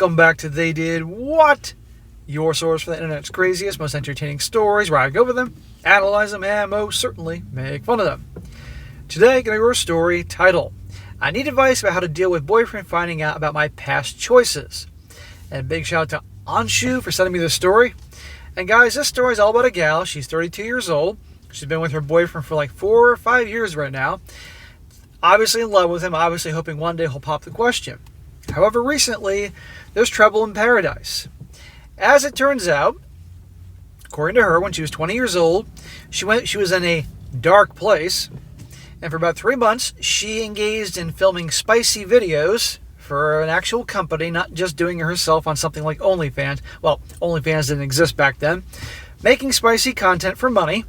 Welcome back to They Did What? Your source for the internet's craziest, most entertaining stories, where I go over them, analyze them, and most certainly make fun of them. Today, going to go over a story titled, I Need Advice About How to Deal with Boyfriend Finding Out About My Past Choices. And a big shout out to Anshu for sending me this story. And guys, this story is all about a gal. She's 32 years old. She's been with her boyfriend for like 4 or 5 years right now. Obviously in love with him, obviously hoping one day he'll pop the question. However, recently, there's trouble in paradise. As it turns out, according to her, when she was 20 years old, she was in a dark place, and for about 3 months, she engaged in filming spicy videos for an actual company, not just doing it herself on something like OnlyFans. Well, OnlyFans didn't exist back then. Making spicy content for money,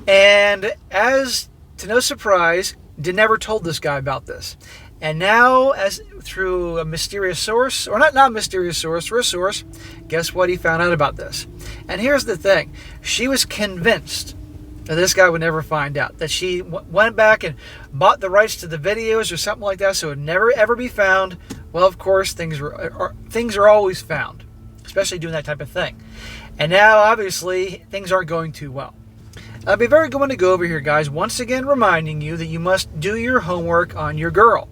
and as to no surprise, never told this guy about this. And now, as through a mysterious source, or not a mysterious source, through a source, guess what? He found out about this. And here's the thing. She was convinced that this guy would never find out. That she went back and bought the rights to the videos or something like that so it would never, ever be found. Well, of course, things are always found, especially doing that type of thing. And now, obviously, things aren't going too well. I'll be very going to go over here, guys, once again reminding you that you must do your homework on your girl.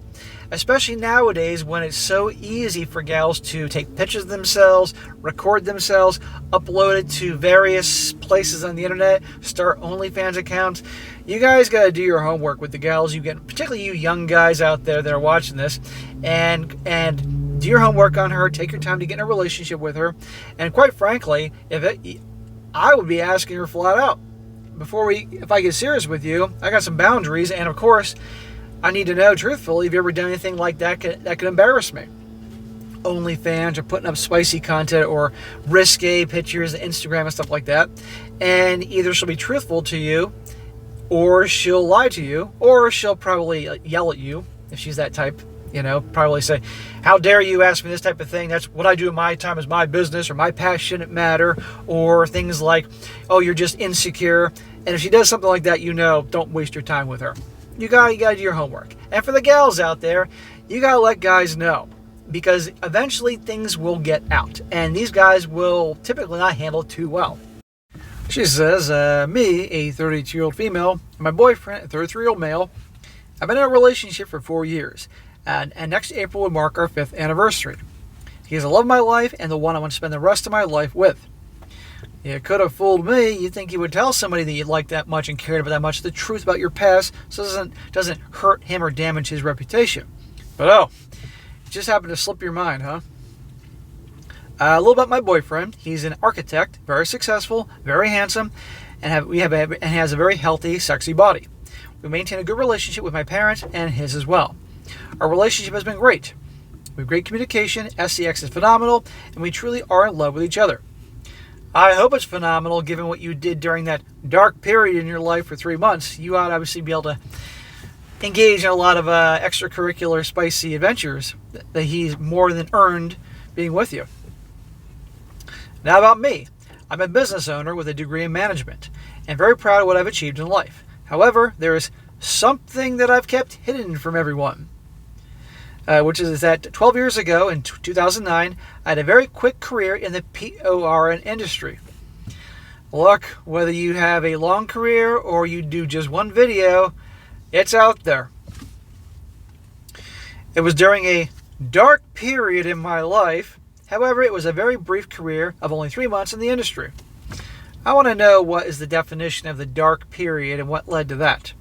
Especially nowadays when it's so easy for gals to take pictures of themselves, record themselves, upload it to various places on the internet, start OnlyFans accounts. You guys got to do your homework with the gals you get, particularly you young guys out there that are watching this, and do your homework on her. Take your time to get in a relationship with her. And quite frankly, I would be asking her flat out, if I get serious with you, I got some boundaries, and of course, I need to know, truthfully, have you ever done anything like that could embarrass me? OnlyFans, or putting up spicy content, or risque pictures, Instagram and stuff like that. And either she'll be truthful to you, or she'll lie to you, or she'll probably yell at you, if she's that type. Probably say, how dare you ask me this type of thing? That's what I do in my time is my business, or my past shouldn't matter, or things like, oh, you're just insecure. And if she does something like that, don't waste your time with her. You gotta do your homework. And for the gals out there, you gotta let guys know, because eventually things will get out, and these guys will typically not handle it too well. She says, me, a 32-year-old female, and my boyfriend, a 33-year-old male, I've been in a relationship for 4 years, and next April will mark our 5th anniversary. He is the love of my life and the one I want to spend the rest of my life with. You could have fooled me. You'd think you would tell somebody that you liked that much and cared about that much the truth about your past, so it doesn't hurt him or damage his reputation. But it just happened to slip your mind, huh? A little about my boyfriend. He's an architect, very successful, very handsome, and has a very healthy, sexy body. We maintain a good relationship with my parents and his as well. Our relationship has been great. We have great communication, SEX is phenomenal, and we truly are in love with each other. I hope it's phenomenal given what you did during that dark period in your life for 3 months. You ought to obviously be able to engage in a lot of extracurricular spicy adventures that he's more than earned being with you. Now about me. I'm a business owner with a degree in management and very proud of what I've achieved in life. However, there is something that I've kept hidden from everyone. Which is that 12 years ago, in 2009, I had a very quick career in the PORN industry. Look, whether you have a long career or you do just one video, it's out there. It was during a dark period in my life. However, it was a very brief career of only 3 months in the industry. I want to know what is the definition of the dark period and what led to that.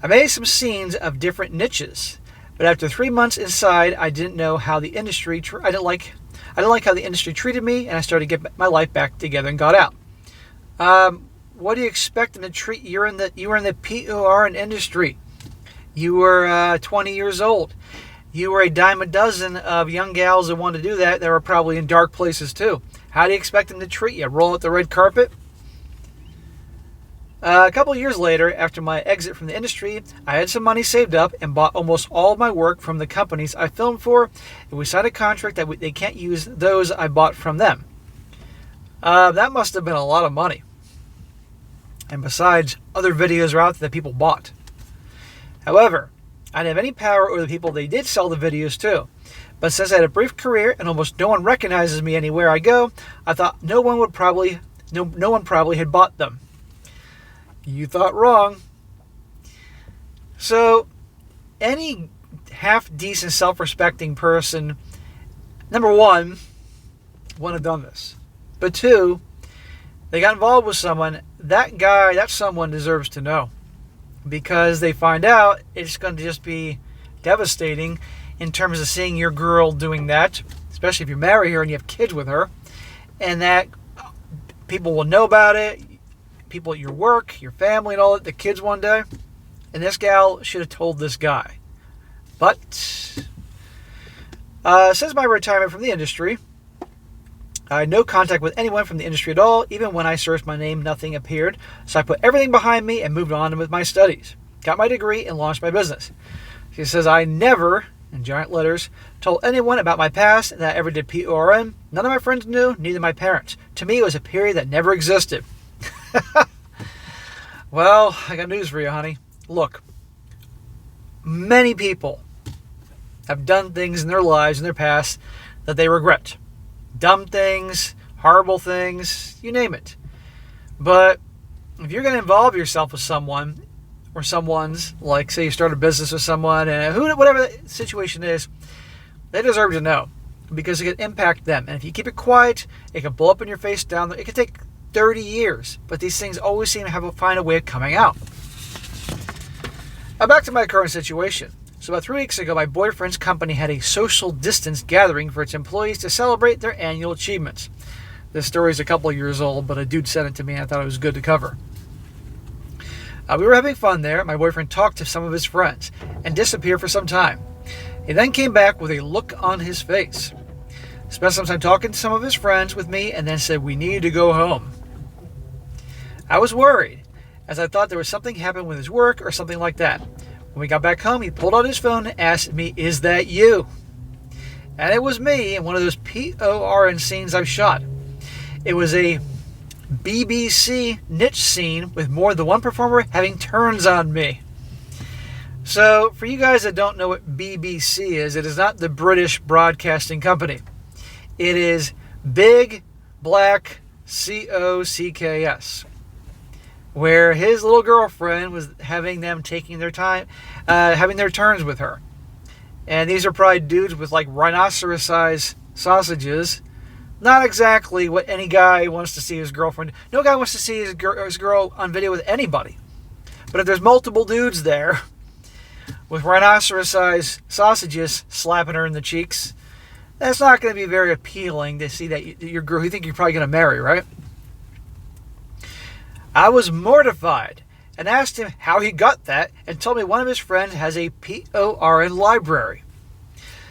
I made some scenes of different niches. But after 3 months inside, I didn't know how the industry. I didn't like how the industry treated me, and I started to get my life back together and got out. What do you expect them to treat you? You were in the PORN industry. You were 20 years old. You were a dime a dozen of young gals that wanted to do that. They were probably in dark places too. How do you expect them to treat you? Roll out the red carpet? A couple of years later, after my exit from the industry, I had some money saved up and bought almost all of my work from the companies I filmed for, and we signed a contract that they can't use those I bought from them. That must have been a lot of money. And besides, other videos are out there that people bought. However, I didn't have any power over the people they did sell the videos to. But since I had a brief career and almost no one recognizes me anywhere I go, I thought no one probably had bought them. You thought wrong. So, any half-decent, self-respecting person, number one, wouldn't have done this. But two, they got involved with someone, that someone deserves to know. Because they find out, it's going to just be devastating in terms of seeing your girl doing that, especially if you marry her and you have kids with her, and that people will know about it, people at your work, your family and all that, the kids one day, and this gal should have told this guy. But since my retirement from the industry, I had no contact with anyone from the industry at all. Even when I searched my name, nothing appeared. So I put everything behind me and moved on with my studies. Got my degree and launched my business. She says, I never, in giant letters, told anyone about my past that I ever did PORN. None of my friends knew, neither my parents. To me, it was a period that never existed. Well, I got news for you, honey. Look, many people have done things in their lives, in their past, that they regret. Dumb things, horrible things, you name it. But if you're going to involve yourself with someone, or someone's, like say you start a business with someone, and whatever the situation is, they deserve to know. Because it can impact them. And if you keep it quiet, it can blow up in your face down there. It can take 30 years. But these things always seem to find a way of coming out. Now back to my current situation. So about 3 weeks ago, my boyfriend's company had a social distance gathering for its employees to celebrate their annual achievements. This story is a couple of years old, but a dude sent it to me and I thought it was good to cover. We were having fun there. My boyfriend talked to some of his friends and disappeared for some time. He then came back with a look on his face. Spent some time talking to some of his friends with me and then said we needed to go home. I was worried, as I thought there was something happened with his work or something like that. When we got back home, he pulled out his phone and asked me, is that you? And it was me in one of those PORN scenes I've shot. It was a BBC niche scene with more than one performer having turns on me. So, for you guys that don't know what BBC is, it is not the British Broadcasting Company. It is Big Black COCKS. Where his little girlfriend was having them taking their time, having their turns with her. And these are probably dudes with like rhinoceros-sized sausages. Not exactly what any guy wants to see his girlfriend. No guy wants to see his girl on video with anybody. But if there's multiple dudes there with rhinoceros-sized sausages slapping her in the cheeks, that's not going to be very appealing to see that your girl, you think you're probably going to marry, right? I was mortified and asked him how he got that and told me one of his friends has a PORN library.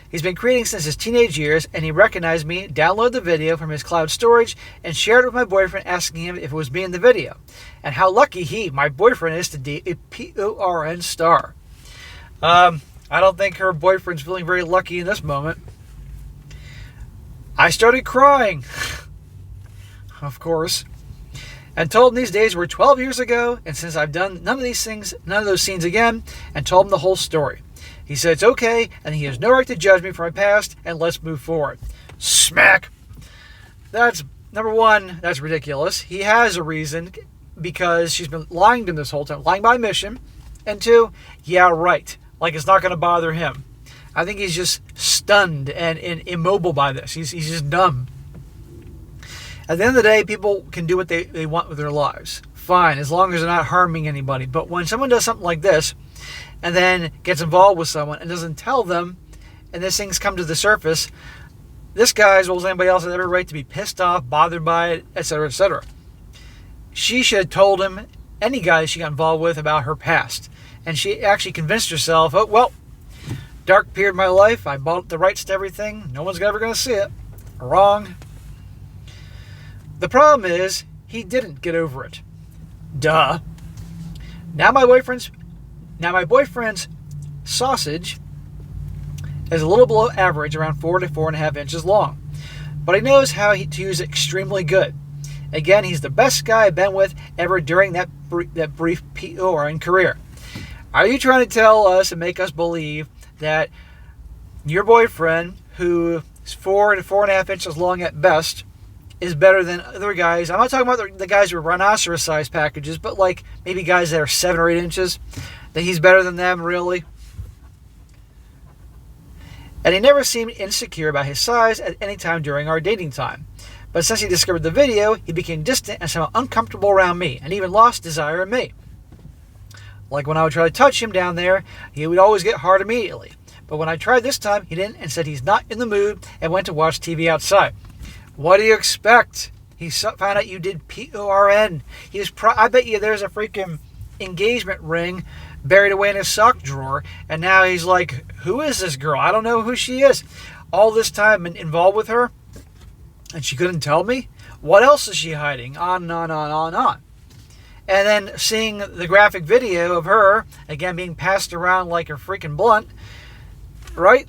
He's been creating since his teenage years and he recognized me, downloaded the video from his cloud storage and shared it with my boyfriend asking him if it was me in the video and how lucky my boyfriend is to date a PORN star. I don't think her boyfriend's feeling very lucky in this moment. I started crying. Of course. And told him these days were 12 years ago, and since I've done none of those scenes again, and told him the whole story. He said it's okay, and he has no right to judge me for my past, and let's move forward. Smack! That's, number one, that's ridiculous. He has a reason, because she's been lying to him this whole time, lying by mission. And two, yeah, right. Like it's not going to bother him. I think he's just stunned and immobile by this. He's just dumb. At the end of the day, people can do what they want with their lives. Fine, as long as they're not harming anybody. But when someone does something like this, and then gets involved with someone and doesn't tell them, and these things come to the surface, this guy, as well as anybody else, has every right to be pissed off, bothered by it, etc., etc. She should have told him, any guy she got involved with, about her past. And she actually convinced herself, oh, well, dark period of my life, I bought the rights to everything, no one's ever going to see it. Wrong. The problem is, he didn't get over it. Duh. Now my boyfriend's sausage is a little below average, around 4 to 4.5 inches long. But he knows how to use it extremely good. Again, he's the best guy I've been with ever during that brief PORN career. Are you trying to tell us and make us believe that your boyfriend, who is 4 to 4.5 inches long at best, is better than other guys? I'm not talking about the guys with rhinoceros-sized packages, but like maybe guys that are 7 or 8 inches, that he's better than them, really? And he never seemed insecure about his size at any time during our dating time. But since he discovered the video, he became distant and somehow uncomfortable around me, and even lost desire in me. Like when I would try to touch him down there, he would always get hard immediately. But when I tried this time, he didn't, and said he's not in the mood and went to watch TV outside. What do you expect? He found out you did PORN. I bet you there's a freaking engagement ring buried away in his sock drawer, and now he's like, who is this girl? I don't know who she is. All this time involved with her, and she couldn't tell me? What else is she hiding? On and on, on, on, on. And then seeing the graphic video of her, again, being passed around like a freaking blunt, right?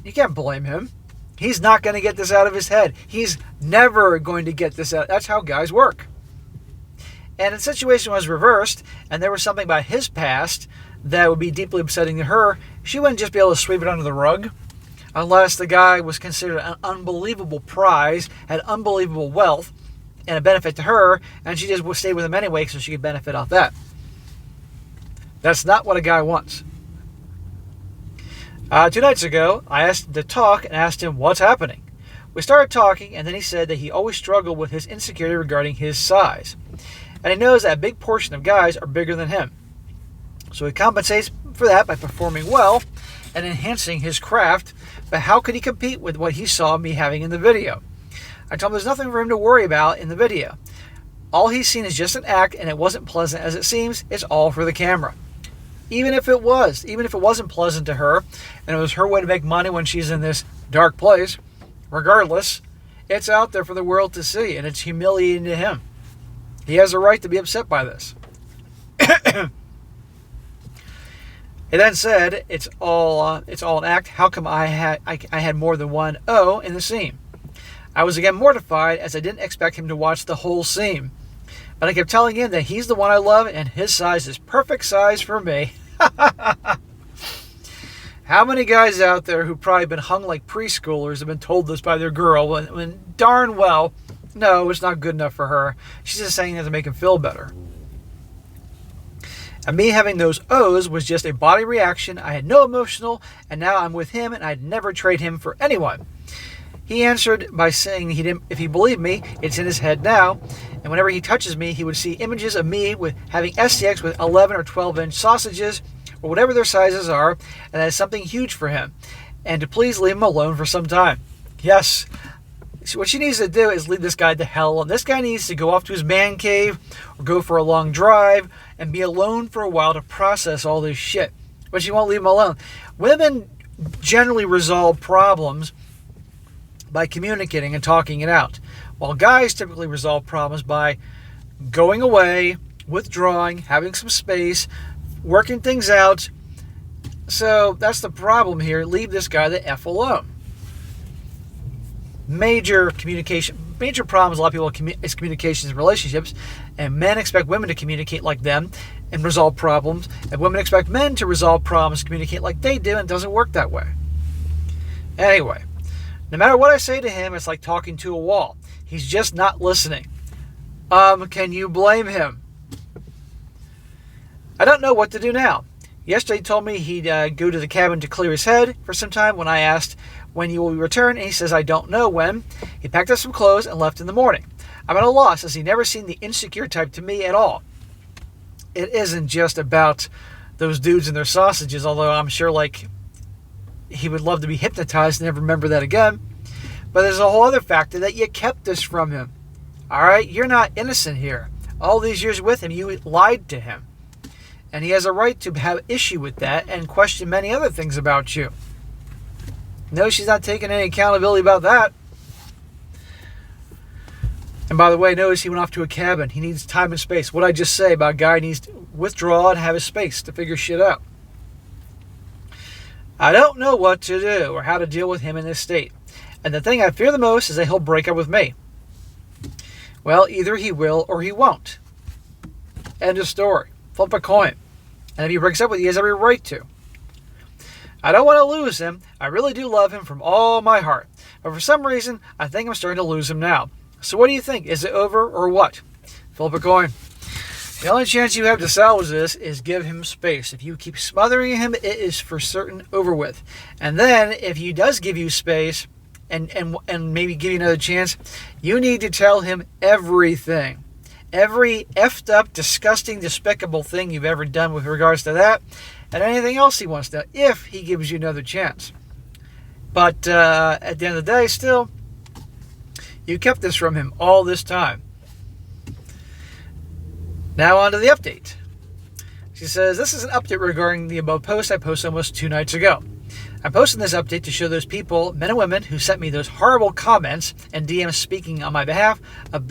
You can't blame him. He's not going to get this out of his head. He's never going to get this out. That's how guys work. And the situation was reversed, and there was something about his past that would be deeply upsetting to her. She wouldn't just be able to sweep it under the rug unless the guy was considered an unbelievable prize, had unbelievable wealth, and a benefit to her, and she just stayed with him anyway so she could benefit off that. That's not what a guy wants. 2 nights ago, I asked him to talk and asked him what's happening. We started talking, and then he said that he always struggled with his insecurity regarding his size. And he knows that a big portion of guys are bigger than him. So he compensates for that by performing well and enhancing his craft, but how could he compete with what he saw me having in the video? I told him there's nothing for him to worry about in the video. All he's seen is just an act, and it wasn't pleasant as it seems. It's all for the camera. Even if it wasn't pleasant to her, and it was her way to make money when she's in this dark place, regardless, it's out there for the world to see, and it's humiliating to him. He has a right to be upset by this. He then said, it's all an act. How come I had more than one O in the scene? I was again mortified, as I didn't expect him to watch the whole scene. But I kept telling him that he's the one I love, and his size is perfect size for me. How many guys out there who've probably been hung like preschoolers have been told this by their girl when darn well, no, it's not good enough for her. She's just saying it to make him feel better. And me having those O's was just a body reaction. I had no emotional, and now I'm with him, and I'd never trade him for anyone. He answered by saying if he believed me, it's in his head now. And whenever he touches me, he would see images of me with having STX with 11 or 12-inch sausages, or whatever their sizes are, and that is something huge for him. And to please leave him alone for some time. Yes. What she needs to do is leave this guy to hell, and this guy needs to go off to his man cave, or go for a long drive, and be alone for a while to process all this shit. But she won't leave him alone. Women generally resolve problems by communicating and talking it out, while guys typically resolve problems by going away, withdrawing, having some space, working things out. So that's the problem here. Leave this guy the F alone. Major problems a lot of people is communications in relationships, and men expect women to communicate like them and resolve problems, and women expect men to resolve problems, communicate like they do, and it doesn't work that way. Anyway, no matter what I say to him, it's like talking to a wall. He's just not listening. Can you blame him? I don't know what to do now. Yesterday he told me he'd go to the cabin to clear his head for some time when I asked when you will return, and he says I don't know when. He packed up some clothes and left in the morning. I'm at a loss, as he never seemed the insecure type to me at all. It isn't just about those dudes and their sausages, although I'm sure he would love to be hypnotized and never remember that again. But there's a whole other factor that you kept this from him. Alright, you're not innocent here. All these years with him, you lied to him. And he has a right to have issue with that and question many other things about you. No, she's not taking any accountability about that. And by the way, notice he went off to a cabin. He needs time and space. What I just say about a guy needs to withdraw and have his space to figure shit out. I don't know what to do or how to deal with him in this state. And the thing I fear the most is that he'll break up with me. Well, either he will or he won't. End of story. Flip a coin. And if he breaks up with you, he has every right to. I don't want to lose him. I really do love him from all my heart. But for some reason, I think I'm starting to lose him now. So what do you think? Is it over or what? Flip a coin. The only chance you have to salvage this is give him space. If you keep smothering him, it is for certain over with. And then, if he does give you space and maybe give you another chance, you need to tell him everything. Every effed up, disgusting, despicable thing you've ever done with regards to that, and anything else he wants to, if he gives you another chance. But at the end of the day, still, you kept this from him all this time. Now on to the update. She says, this is an update regarding the above post I posted almost 2 nights ago. I'm posting this update to show those people, men and women, who sent me those horrible comments and DMs speaking on my behalf of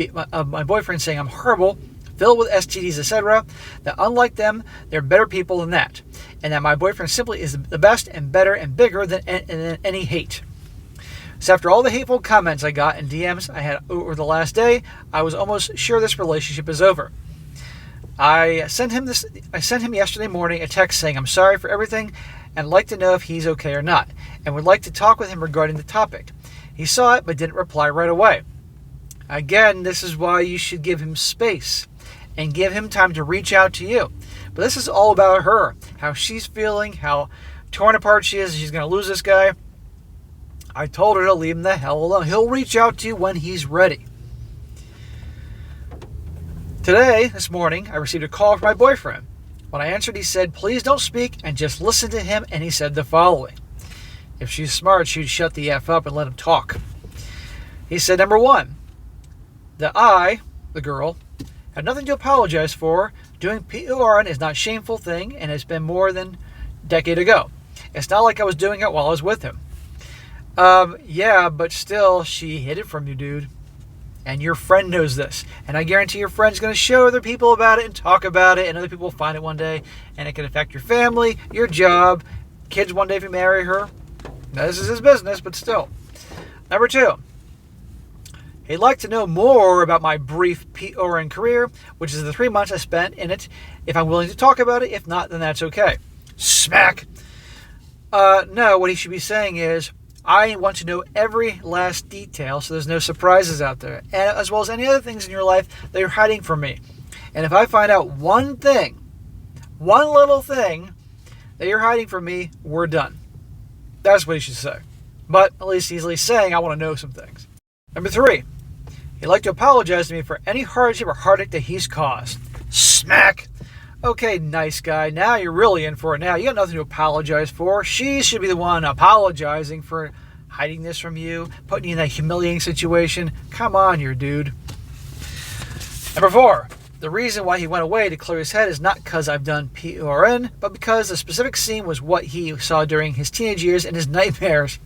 my boyfriend saying I'm horrible, filled with STDs, etc., that unlike them, they're better people than that, and that my boyfriend simply is the best and better and bigger than any hate. So after all the hateful comments I got and DMs I had over the last day, I was almost sure this relationship is over. I sent him yesterday morning a text saying I'm sorry for everything and like to know if he's okay or not, and would like to talk with him regarding the topic. He saw it but didn't reply right away. Again, this is why you should give him space and give him time to reach out to you. But this is all about her, how she's feeling, how torn apart she is. She's going to lose this guy. I told her to leave him the hell alone. He'll reach out to you when he's ready. Today, this morning, I received a call from my boyfriend. When I answered, he said, please don't speak and just listen to him, and he said the following. If she's smart, she'd shut the F up and let him talk. He said, number 1, that I, the girl, had nothing to apologize for. Doing PORN is not a shameful thing, and it's been more than a decade ago. It's not like I was doing it while I was with him. Yeah, but still, she hid it from you, dude. And your friend knows this. And I guarantee your friend's going to show other people about it and talk about it, and other people will find it one day, and it can affect your family, your job, kids one day if you marry her. Now, this is his business, but still. Number 2. He'd like to know more about my brief PORN career, which is the 3 months I spent in it, if I'm willing to talk about it. If not, then that's okay. Smack! No, what he should be saying is, I want to know every last detail so there's no surprises out there, and as well as any other things in your life that you're hiding from me. And if I find out one thing, one little thing that you're hiding from me, we're done. That's what he should say. But at least he's saying, I want to know some things. Number 3, he'd like to apologize to me for any hardship or heartache that he's caused. Smack! Okay, nice guy. Now you're really in for it now. You got nothing to apologize for. She should be the one apologizing for hiding this from you, putting you in that humiliating situation. Come on, you dude. Number 4, the reason why he went away to clear his head is not because I've done PORN, but because the specific scene was what he saw during his teenage years and his nightmares.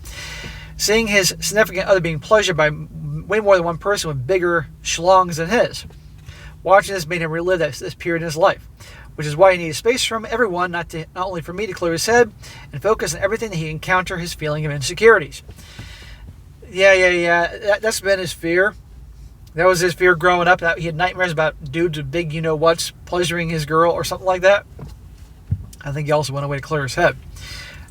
Seeing his significant other being pleasured by way more than one person with bigger schlongs than his. Watching this made him relive this period in his life, which is why he needed space from everyone, not only for me to clear his head and focus on everything that he encountered, his feeling of insecurities. Yeah. That's been his fear. That was his fear growing up. That he had nightmares about dudes with big you-know-whats pleasuring his girl or something like that. I think he also went away to clear his head.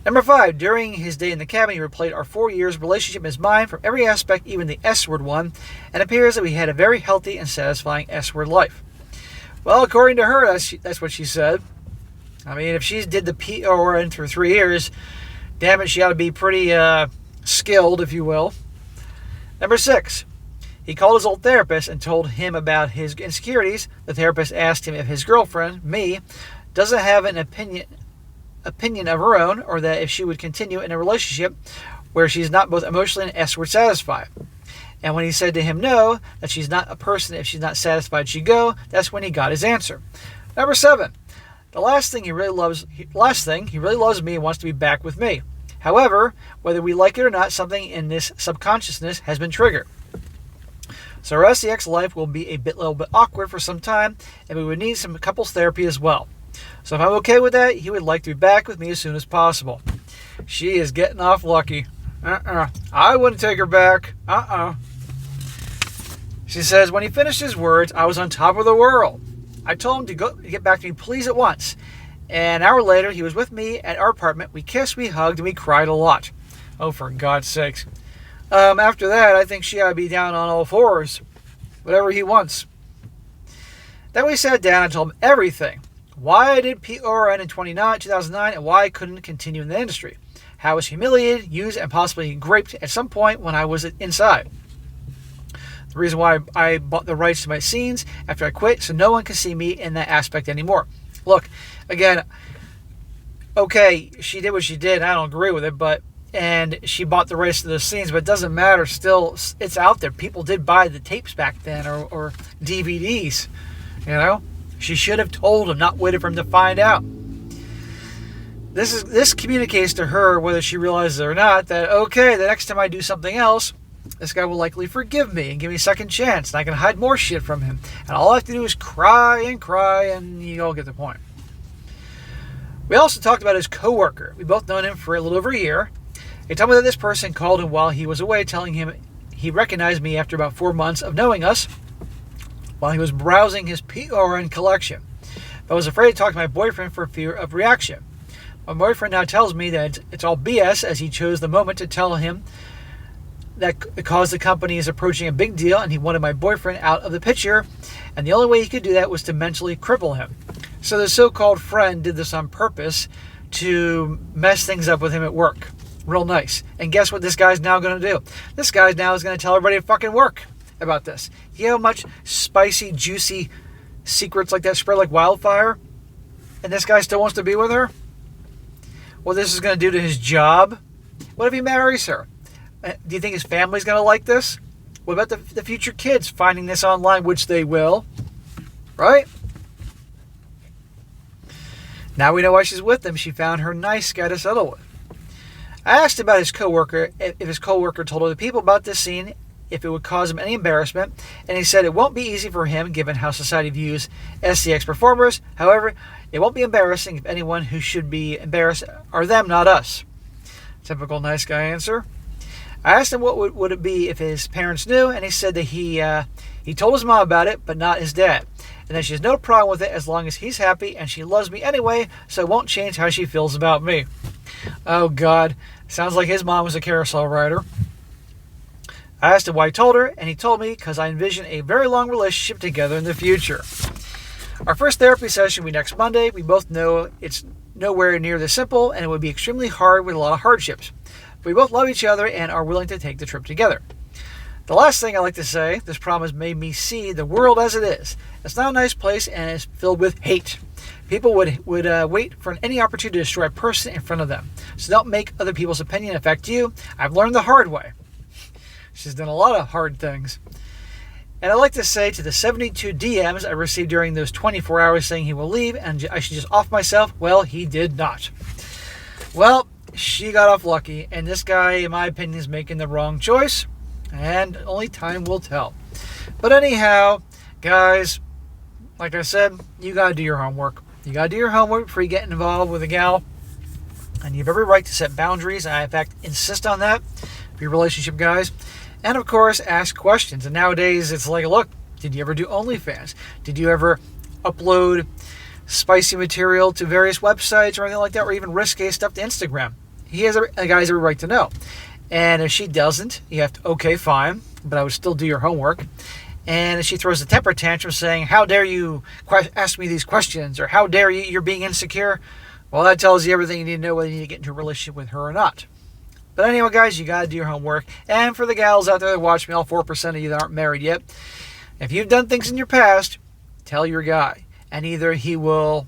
Number 5, during his day in the cabin, he replayed our 4 years relationship in his mind from every aspect, even the S-word one, and it appears that we had a very healthy and satisfying S-word life. Well, according to her, that's what she said. I mean, if she did the PORN for 3 years, damn it, she ought to be pretty skilled, if you will. Number 6, he called his old therapist and told him about his insecurities. The therapist asked him if his girlfriend, me, doesn't have an opinion of her own, or that if she would continue in a relationship where she's not both emotionally and S-word satisfied. And when he said to him no, that she's not a person, if she's not satisfied, she'd go, that's when he got his answer. Number 7, the last thing he really loves me and wants to be back with me. However, whether we like it or not, something in this subconsciousness has been triggered. So our SEX life will be a little bit awkward for some time, and we would need some couples therapy as well. So if I'm okay with that, he would like to be back with me as soon as possible. She is getting off lucky. I wouldn't take her back. She says, when he finished his words, I was on top of the world. I told him to get back to me, please, at once. And an hour later, he was with me at our apartment. We kissed, we hugged, and we cried a lot. Oh, for God's sakes. After that, I think she ought to be down on all fours. Whatever he wants. Then we sat down and told him everything. Why I did PRN in 2009 and why I couldn't continue in the industry. How I was humiliated, used, and possibly raped at some point when I was inside. The reason why I bought the rights to my scenes after I quit, so no one can see me in that aspect anymore. Look, again, okay, she did what she did, and I don't agree with it, and she bought the rights to the scenes, but it doesn't matter. Still, it's out there. People did buy the tapes back then, or DVDs, you know? She should have told him, not waited for him to find out. This communicates to her, whether she realizes it or not, that, okay, the next time I do something else, this guy will likely forgive me and give me a second chance, and I can hide more shit from him. And all I have to do is cry, and you all get the point. We also talked about his coworker. We both known him for a little over a year. He told me that this person called him while he was away, telling him he recognized me after about 4 months of knowing us while he was browsing his PRN collection. But I was afraid to talk to my boyfriend for fear of reaction. My boyfriend now tells me that it's all BS, as he chose the moment to tell him that because the company is approaching a big deal and he wanted my boyfriend out of the picture, and the only way he could do that was to mentally cripple him. So the so-called friend did this on purpose to mess things up with him at work. Real nice. And guess what this guy's now going to do? This guy now is going to tell everybody at fucking work about this. You know how much spicy, juicy secrets like that spread like wildfire? And this guy still wants to be with her? What this is going to do to his job? What if he marries her? Do you think his family's going to like this? What about the future kids finding this online, which they will? Right? Now we know why she's with him. She found her nice guy to settle with. I asked about his coworker, if his coworker told other people about this scene, if it would cause him any embarrassment, and he said it won't be easy for him given how society views SCX performers. However, it won't be embarrassing if anyone who should be embarrassed are them, not us. Typical nice guy answer. I asked him what would it be if his parents knew, and he said that he told his mom about it, but not his dad, and that she has no problem with it as long as he's happy, and she loves me anyway, so it won't change how she feels about me. Oh God, sounds like his mom was a carousel rider. I asked him why he told her, and he told me because I envision a very long relationship together in the future. Our first therapy session will be next Monday. We both know it's nowhere near this simple, and it would be extremely hard with a lot of hardships. But we both love each other and are willing to take the trip together. The last thing I like to say, this problem has made me see the world as it is. It's not a nice place, and it's filled with hate. People would wait for any opportunity to destroy a person in front of them. So don't make other people's opinion affect you. I've learned the hard way. She's done a lot of hard things. And I'd like to say to the 72 DMs I received during those 24 hours saying he will leave and I should just off myself, well, he did not. Well, she got off lucky, and this guy, in my opinion, is making the wrong choice, and only time will tell. But anyhow, guys, like I said, you got to do your homework. You got to do your homework before you get involved with a gal, and you have every right to set boundaries, and I, in fact, insist on that for your relationship, guys. And, of course, ask questions. And nowadays, it's like, look, did you ever do OnlyFans? Did you ever upload spicy material to various websites or anything like that, or even risque stuff to Instagram? A guy's every right to know. And if she doesn't, you have to, okay, fine, but I would still do your homework. And if she throws a temper tantrum saying, how dare you ask me these questions, or how dare you, you're being insecure, well, that tells you everything you need to know whether you need to get into a relationship with her or not. But anyway, guys, you got to do your homework. And for the gals out there that watch me, all 4% of you that aren't married yet, if you've done things in your past, tell your guy. And either he will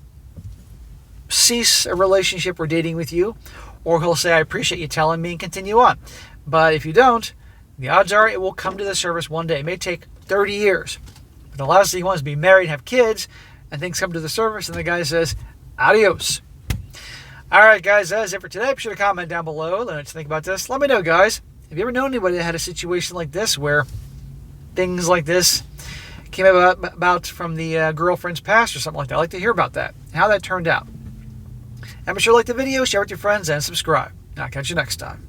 cease a relationship or dating with you, or he'll say, I appreciate you telling me, and continue on. But if you don't, the odds are it will come to the surface one day. It may take 30 years. But the last thing you want is to be married, have kids, and things come to the surface, and the guy says, adios. All right, guys, that is it for today. Be sure to comment down below. Let me know what you think about this. Let me know, guys. Have you ever known anybody that had a situation like this where things like this came about from the girlfriend's past or something like that? I'd like to hear about that, how that turned out. And be sure to like the video, share it with your friends, and subscribe. I'll catch you next time.